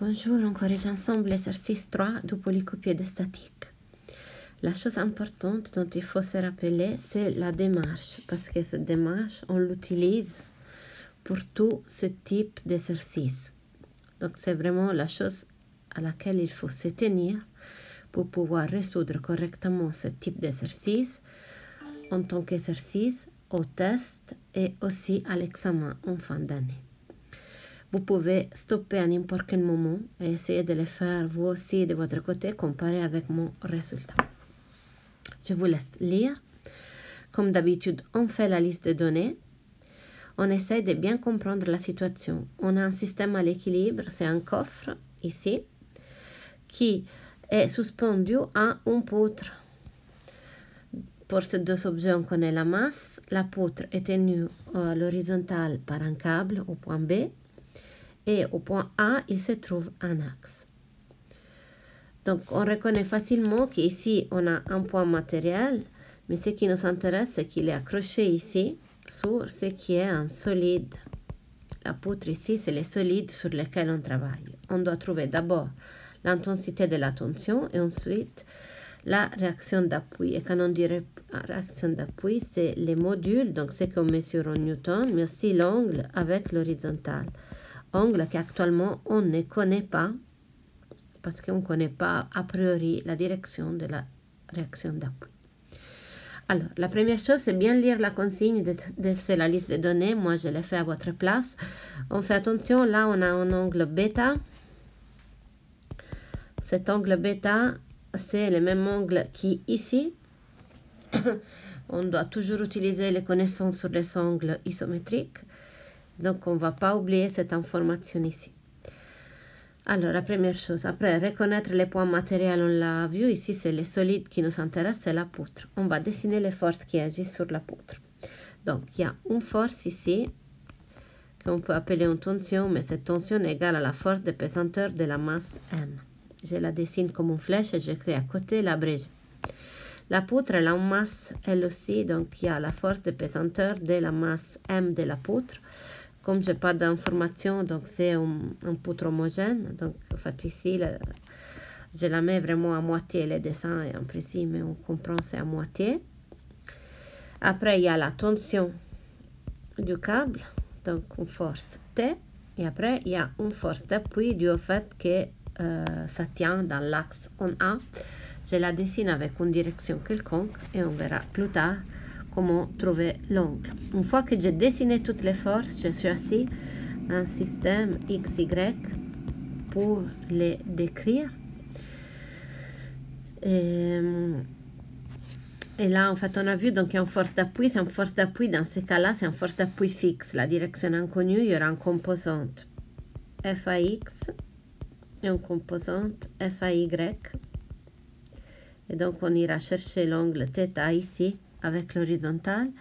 Bonjour, on corrige ensemble l'exercice 3 du polycopier de statique. La chose importante dont il faut se rappeler, c'est la démarche, parce que cette démarche, on l'utilise pour tout ce type d'exercice. Donc, c'est vraiment la chose à laquelle il faut se tenir pour pouvoir résoudre correctement ce type d'exercice en tant qu'exercice, au test et aussi à l'examen en fin d'année. Vous pouvez stopper à n'importe quel moment et essayer de le faire vous aussi de votre côté, comparer avec mon résultat. Je vous laisse lire. Comme d'habitude, on fait la liste de données. On essaie de bien comprendre la situation. On a un système à l'équilibre, c'est un coffre ici, qui est suspendu à une poutre. Pour ces deux objets, on connaît la masse. La poutre est tenue à l'horizontale par un câble au point B. Et au point A, il se trouve un axe. Donc, on reconnaît facilement qu'ici, on a un point matériel, mais ce qui nous intéresse, c'est qu'il est accroché ici sur ce qui est un solide. La poutre ici, c'est les solides sur lesquels on travaille. On doit trouver d'abord l'intensité de la tension et ensuite la réaction d'appui. Et quand on dit réaction d'appui, c'est les modules, donc ce qu'on mesure en newton, mais aussi l'angle avec l'horizontale. Angle qu'actuellement on ne connaît pas parce qu'on ne connaît pas a priori la direction de la réaction d'appui. Alors, la première chose, c'est bien lire la consigne de la liste de données. Moi, je l'ai fait à votre place. On fait attention, là, on a un angle bêta. Cet angle bêta, c'est le même angle qu'ici. On doit toujours utiliser les connaissances sur les angles isométriques. Donc, on ne va pas oublier cette information ici. Alors, la première chose, après reconnaître les points matériels, on l'a vu, ici c'est les solides qui nous intéressent, c'est la poutre. On va dessiner les forces qui agissent sur la poutre. Donc, il y a une force ici, qu'on peut appeler une tension, mais cette tension est égale à la force de pesanteur de la masse M. Je la dessine comme une flèche et j'écris à côté l'abrégé. La poutre, elle a une masse, elle aussi, donc il y a la force de pesanteur de la masse M de la poutre. Comme je n'ai pas d'informations, donc c'est un poutre homogène. Donc, en fait, ici, je la mets vraiment à moitié, les dessins est imprécis, mais on comprend c'est à moitié. Après, il y a la tension du câble, donc une force T. Et après, il y a une force d'appui due au fait que ça tient dans l'axe en A. Je la dessine avec une direction quelconque et on verra plus tard comment trouver l'angle. Une fois que j'ai dessiné toutes les forces, je choisis un système XY pour les décrire. Et là, en fait, on a vu, donc il y a une force d'appui. C'est une force d'appui, dans ce cas-là, c'est une force d'appui fixe. La direction inconnue, il y aura une composante FAX et une composante FAY. Et donc, on ira chercher l'angle θ ici, avec l'horizontale.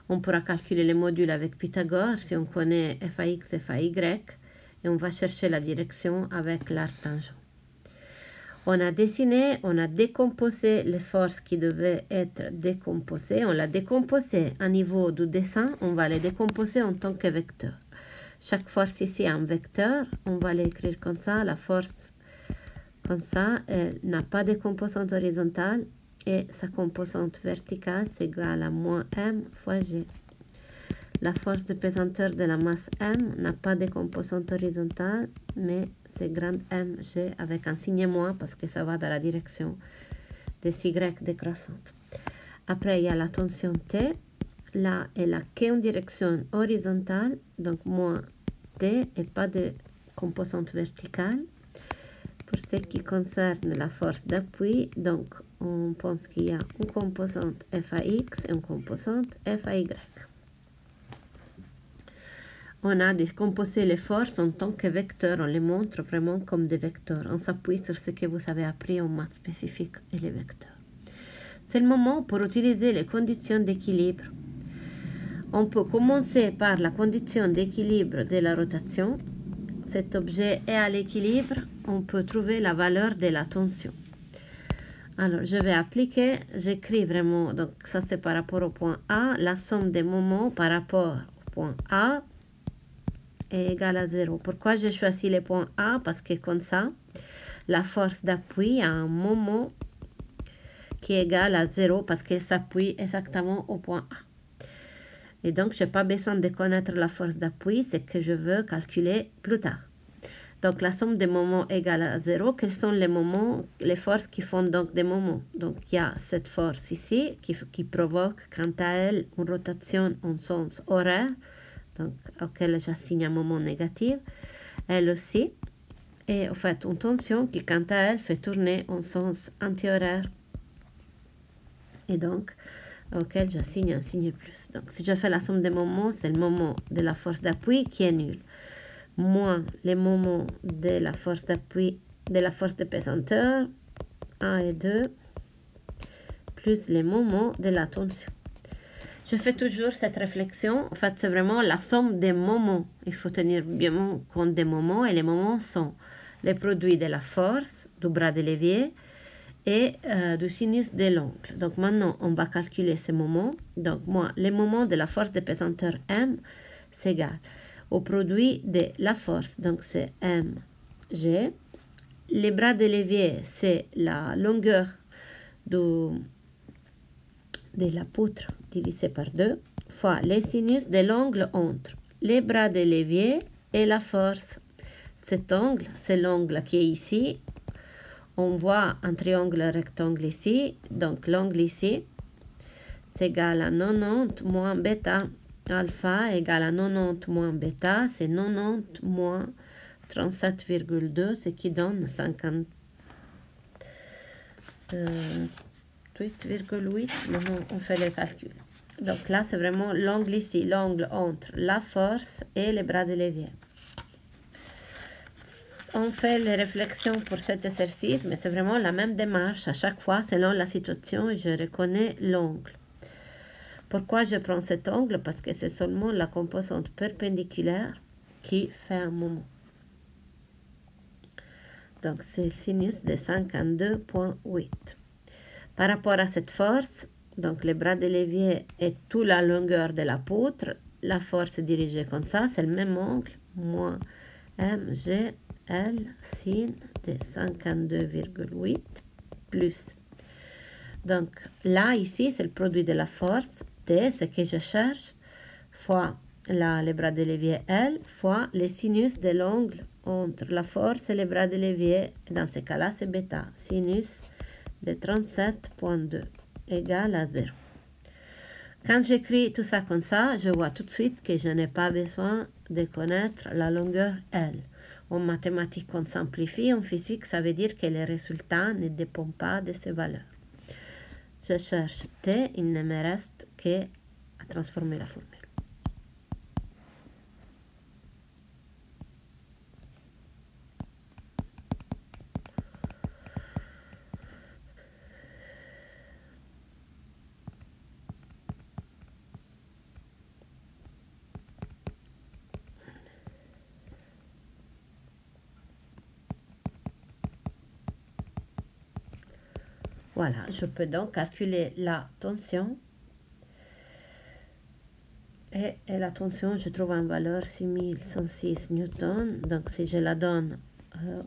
On pourra calculer les modules avec Pythagore si on connaît FAX et FAY et on va chercher la direction avec l'arc tangent. On a dessiné, on a décomposé les forces qui devaient être décomposées. On l'a décomposé à niveau du dessin, on va les décomposer en tant que vecteur. Chaque force ici a un vecteur, on va l'écrire comme ça, la force comme ça, elle n'a pas de composante horizontale. Et sa composante verticale, c'est égal à moins M fois G. La force de pesanteur de la masse M n'a pas de composante horizontale, mais c'est grand mg avec un signe moins parce que ça va dans la direction des Y décroissantes. Après, il y a la tension T. Là, elle a qu'une direction horizontale, donc moins T et pas de composante verticale. Pour ce qui concerne la force d'appui, donc on pense qu'il y a une composante FAX et une composante FAY. On a décomposé les forces en tant que vecteurs, on les montre vraiment comme des vecteurs. On s'appuie sur ce que vous avez appris en maths spécifique et les vecteurs. C'est le moment pour utiliser les conditions d'équilibre. On peut commencer par la condition d'équilibre de la rotation. Cet objet est à l'équilibre, on peut trouver la valeur de la tension. Alors, je vais appliquer, j'écris vraiment, donc ça c'est par rapport au point A, la somme des moments par rapport au point A est égale à 0. Pourquoi j'ai choisi les points A? Parce que comme ça, la force d'appui a un moment qui est égal à 0 parce qu'elle s'appuie exactement au point A. Et donc, je n'ai pas besoin de connaître la force d'appui, c'est que je veux calculer plus tard. Donc, la somme des moments égale à 0. Quels sont les moments, les forces qui font donc des moments? Donc, il y a cette force ici qui provoque, quant à elle, une rotation en sens horaire, donc auquel j'assigne un moment négatif. Elle aussi. Et en fait, une tension qui, quant à elle, fait tourner en sens anti-horaire. Et donc, auquel j'assigne un signe plus. Donc, si je fais la somme des moments, c'est le moment de la force d'appui qui est nul, moins les moments de la force d'appui, de la force de pesanteur, 1 et 2, plus les moments de la tension. Je fais toujours cette réflexion. En fait, c'est vraiment la somme des moments. Il faut tenir bien compte des moments. Et les moments sont les produits de la force, du bras de levier, et du sinus de l'angle. Donc maintenant, on va calculer ces moments. Donc moi, les moments de la force de pesanteur M, c'est égal au produit de la force. Donc c'est mg. Les bras de levier, c'est la longueur de la poutre divisé par 2 fois les sinus de l'angle entre les bras de levier et la force. Cet angle, c'est l'angle qui est ici. On voit un triangle rectangle ici, donc l'angle ici, c'est égal à 90 moins bêta. Alpha égale à 90 moins bêta, c'est 90 moins 37,2, ce qui donne 58,8. Maintenant, on fait le calcul. Donc là, c'est vraiment l'angle ici, l'angle entre la force et les bras de levier. On fait les réflexions pour cet exercice, mais c'est vraiment la même démarche à chaque fois selon la situation et je reconnais l'angle. Pourquoi je prends cet angle? Parce que c'est seulement la composante perpendiculaire qui fait un moment. Donc c'est le sinus de 52,8. Par rapport à cette force, donc les bras de levier et toute la longueur de la poutre, la force est dirigée comme ça, c'est le même angle, moins mg L sin de 52,8 plus. Donc là, ici, c'est le produit de la force T, ce que je cherche, fois les bras de levier L, fois les sinus de l'angle entre la force et les bras de levier. Dans ce cas-là, c'est bêta, sinus de 37,2 égale à 0. Quand j'écris tout ça comme ça, je vois tout de suite que je n'ai pas besoin de connaître la longueur L. En mathématiques, on simplifie. En physique, ça veut dire que les résultats ne dépendent pas de ces valeurs. Je cherche T, il ne me reste qu'à transformer la formule. Voilà, je peux donc calculer la tension. Et la tension, je trouve en valeur 6106 newtons. Donc, si je la donne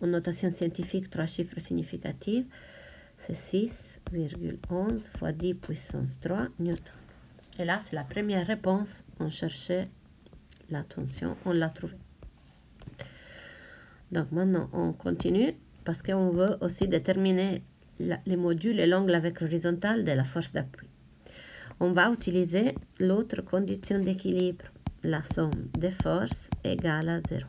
en notation scientifique, 3 chiffres significatifs, c'est 6,11 fois 10 puissance 3 newtons. Et là, c'est la première réponse. On cherchait la tension, on l'a trouvée. Donc, maintenant, on continue parce qu'on veut aussi déterminer les modules et l'angle avec l'horizontale de la force d'appui. On va utiliser l'autre condition d'équilibre, la somme des forces égale à 0.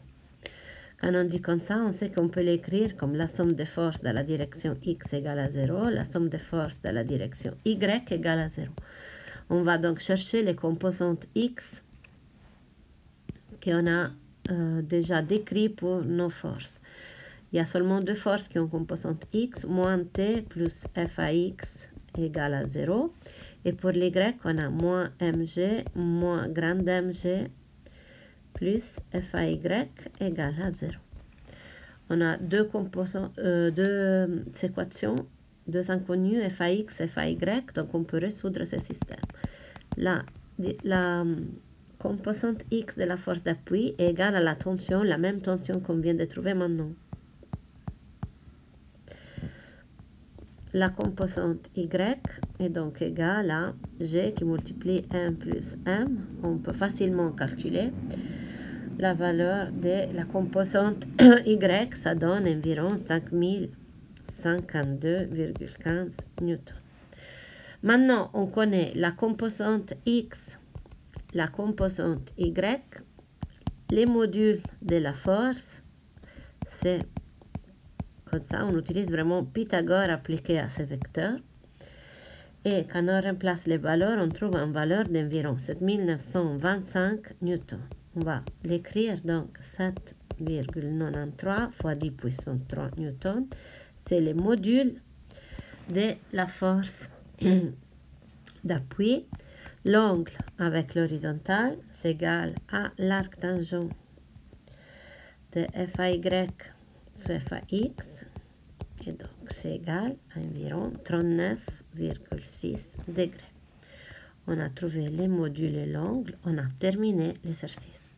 Quand on dit comme ça, on sait qu'on peut l'écrire comme la somme des forces dans la direction x égale à 0, la somme des forces dans la direction y égale à 0. On va donc chercher les composantes x qu'on a déjà décrit pour nos forces. Il y a seulement deux forces qui ont composante x, moins t plus f(x) égale à 0. Et pour les y, on a moins mg, moins grand mg, plus f(y) égale à 0. On a deux équations, deux inconnues, f(x) et f(y), donc on peut résoudre ce système. La composante X de la force d'appui est égale à la tension, la même tension qu'on vient de trouver maintenant. La composante Y est donc égale à G qui multiplie 1 plus M. On peut facilement calculer la valeur de la composante Y. Ça donne environ 5052,15 newtons. Maintenant, on connaît la composante X, la composante Y. Les modules de la force, c'est comme ça, on utilise vraiment Pythagore appliqué à ces vecteurs. Et quand on remplace les valeurs, on trouve une valeur d'environ 7925 newtons. On va l'écrire donc 7,93 fois 10 puissance 3 newtons. C'est le module de la force d'appui. L'angle avec l'horizontale, c'est égal à l'arc tangent de FAY sur FAX. Et donc, c'est égal à environ 39,6 degrés. On a trouvé les modules et l'angle. On a terminé l'exercice.